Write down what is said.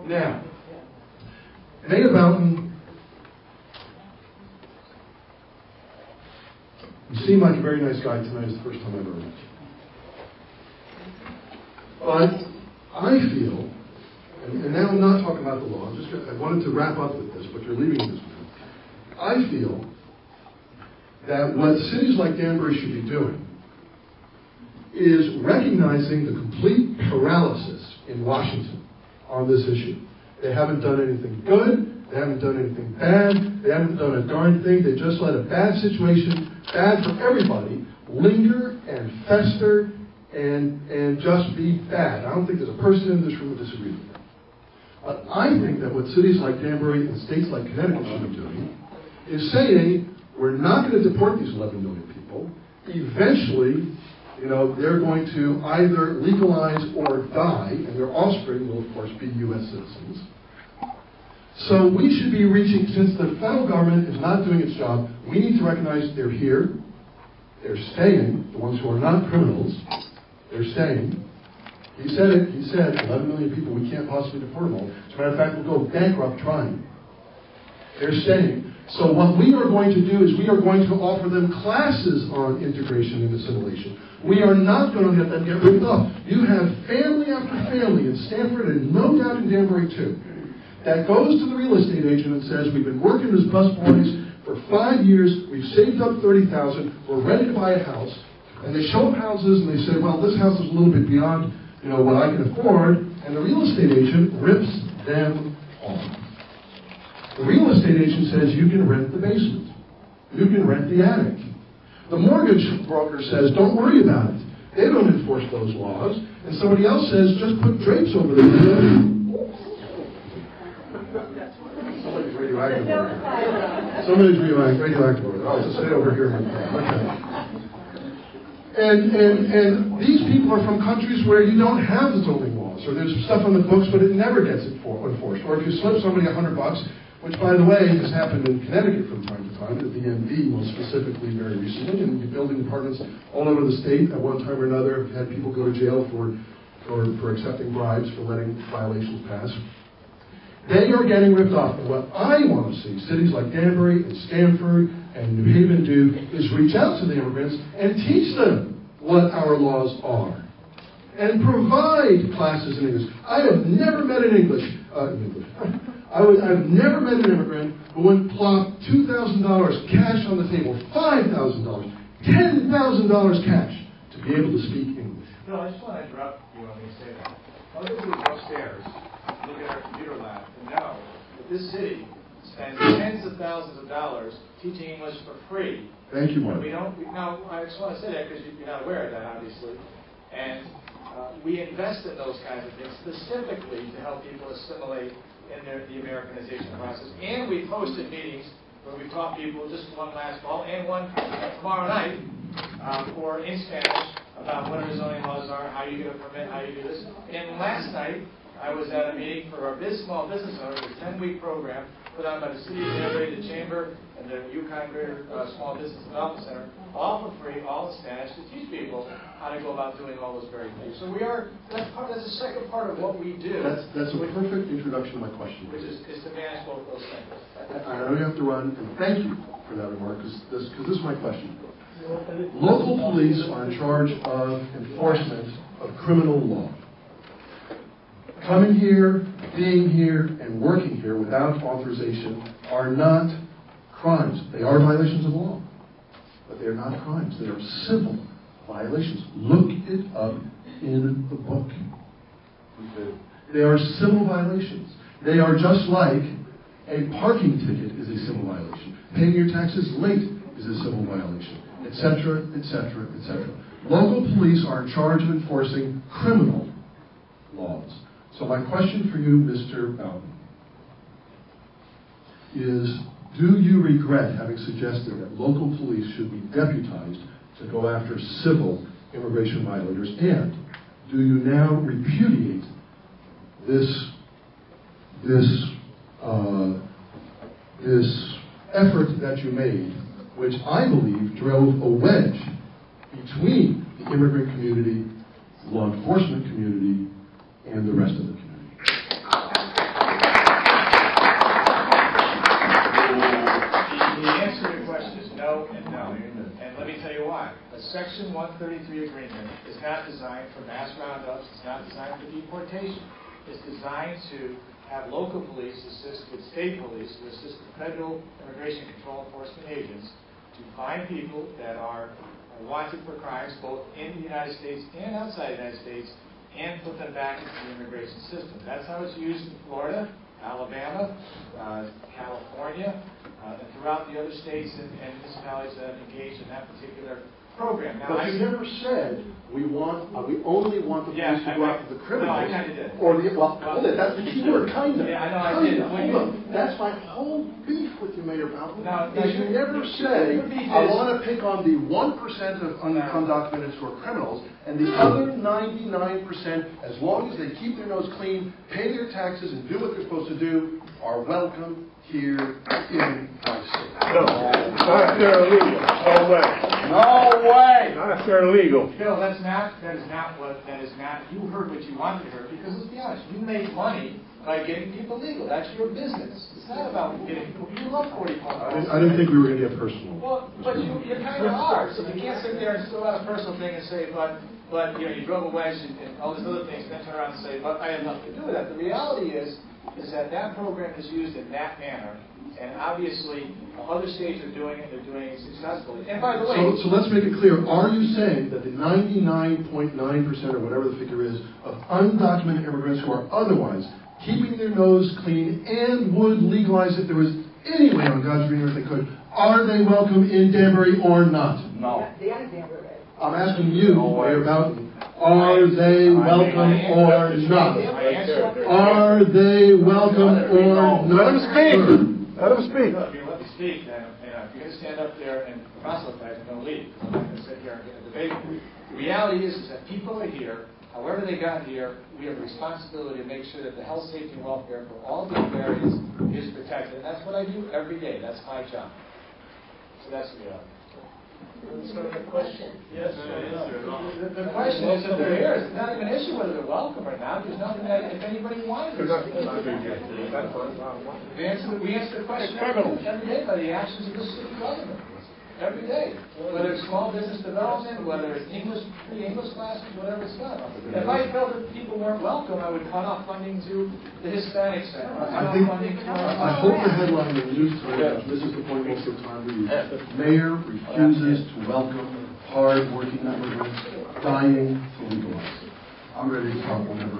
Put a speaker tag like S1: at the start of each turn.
S1: Now, Mayor Boughton, you seem like a very nice guy tonight. It's the first time I've ever met you. But I feel, and now I'm not talking about the law, I wanted to wrap up with this, but you're leaving this with me. I feel that what cities like Danbury should be doing is recognizing the complete paralysis in Washington on this issue. They haven't done anything good, they haven't done anything bad, they haven't done a darn thing, they just let a bad situation, bad for everybody, linger and fester and just be bad. I don't think there's a person in this room who disagrees with that. But I think that what cities like Danbury and states like Connecticut should be doing is saying, we're not going to deport these 11 million people. Eventually, they're going to either legalize or die, and their offspring will, of course, be U.S. citizens. So we should be reaching, since the federal government is not doing its job, we need to recognize they're here, they're staying, the ones who are not criminals, they're staying. He said it, 11 million people, we can't possibly deport them all. As a matter of fact, we'll go bankrupt trying. They're staying. So what we are going to do is we are going to offer them classes on integration and assimilation. We are not going to let them get ripped off. You have family after family in Stanford, and no doubt in Danbury too, that goes to the real estate agent and says, we've been working as busboys for 5 years, we've saved up $30,000, we're ready to buy a house, and they show them houses and they say, well, this house is a little bit beyond what I can afford, and the real estate agent rips them off. The real estate agent says you can rent the basement. You can rent the attic. The mortgage broker says, don't worry about it. They don't enforce those laws. And somebody else says, just put drapes over the window. Somebody's radioactive over here. Somebody's radioactive over there. I'll just stay over here. Okay. And these people are from countries where you don't have the zoning laws, or there's stuff on the books, but it never gets enforced. Or if you slip somebody $100, which, by the way, has happened in Connecticut from time to time, at the DMV most specifically very recently, and building departments all over the state at one time or another have had people go to jail for accepting bribes, for letting violations pass. They are getting ripped off. And what I want to see cities like Danbury and Stanford and New Haven do is reach out to the immigrants and teach them what our laws are. And provide classes in English. I have never met an I've never met an immigrant who would plop $2,000 cash on the table, $5,000, $10,000 cash to be able to speak English.
S2: No, I just want to interrupt you when you say that. Other people upstairs look at our computer lab and know that this city spends tens of thousands of dollars teaching English for free.
S1: Thank you, Mark.
S2: Now, I just want to say that because you're not aware of that, obviously. And we invest in those kinds of things specifically to help people assimilate in the Americanization process. And we've hosted meetings where we've taught people just one last fall and one tomorrow night or in Spanish about what our zoning laws are, how you get a permit, how you do this. And last night, I was at a meeting for our small business owners, a 10-week program put on by the City of Danbury, the Chamber, and the Yukon Greater Small Business Development Center, all for free, all in Spanish, to teach people how to go about doing all those very things. So that's the second part of what we do.
S1: That's a perfect introduction to my question.
S2: Which is to manage both those things.
S1: I know you have to run, and thank you for that remark, because this is my question. Local police are in charge of enforcement of criminal law. Coming here, being here, and working here without authorization are not crimes. They are violations of law, but they are not crimes. They are civil violations. Look it up in the book. They are civil violations. They are just like a parking ticket is a civil violation. Paying your taxes late is a civil violation, etc., etc., etc. Local police are in charge of enforcing criminal laws. So my question for you, Mr. Boughton, is do you regret having suggested that local police should be deputized to go after civil immigration violators? And do you now repudiate this effort that you made, which I believe drove a wedge between the immigrant community, law enforcement community, and the rest of the community?
S2: Section 133 agreement is not designed for mass roundups. It's not designed for deportation. It's designed to have local police assist with state police, to assist the federal immigration control enforcement agents to find people that are wanted for crimes both in the United States and outside the United States and put them back into the immigration system. That's how it's used in Florida, Alabama, California, and throughout the other states and municipalities that have engaged in that particular program. Now,
S1: but you never said we only want the police to go after the criminals.
S2: No, I kind of did.
S1: Or hold it, that's the key word, kind of.
S2: Yeah, I know I did.
S1: Hold on, that's my whole beef with you, Mayor Boughton.
S2: You
S1: never say, I want to pick on the 1% of undocumented who are criminals, and the other 99%, as long as they keep their nose clean, pay their taxes, and do what they're supposed to do, are welcome here in my state.
S3: No, not if they're illegal. No way.
S1: No way.
S3: Not if they're illegal.
S2: Bill, that is not, you heard what you wanted to hear, because let's be honest, you make money by getting people legal. That's your business. It's not about getting people, you love 40 phone calls.
S1: I didn't think we were going to get personal.
S2: Well, but you kind of are, so you can't sit there and still out a personal thing and say, but you drove a wedge and all these other things, then turn around and say, but I have nothing to do with that. The reality is that program is used in that manner, and obviously other states are doing it, they're doing it successfully. And by the way...
S1: So let's make it clear. Are you saying that the 99.9% or whatever the figure is of undocumented immigrants who are otherwise keeping their nose clean and would legalize if there was any way on God's green earth they could, are they welcome in Danbury or not?
S3: No.
S1: I'm asking you, Mayor Boughton, are they welcome or not? Are they welcome or not?
S3: Let him speak. Let him speak.
S2: If you let me speak, then if you're going to stand up there and proselytize, I'm going to leave. I'm not going to sit here and get a debate. The reality is that people are here. However they got here, we have a responsibility to make sure that the health, safety, and welfare for all the areas is protected. And that's what I do every day. That's my job. So that's the reality.
S4: The question.
S2: Yes. The question is if they're here. It's not even an issue whether they're welcome or not. There's nothing that if anybody wanted to. We answer the question every day by the actions of the city government. Every day. Whether it's small business development, whether it's free English classes, whatever it's done. If I felt that people weren't welcome, I would cut off funding to the Hispanic Center.
S1: I hope the headline in the news today, this is the point most of the time we use, Mayor refuses to welcome hard-working immigrants dying to legalize. I'm ready to talk whenever.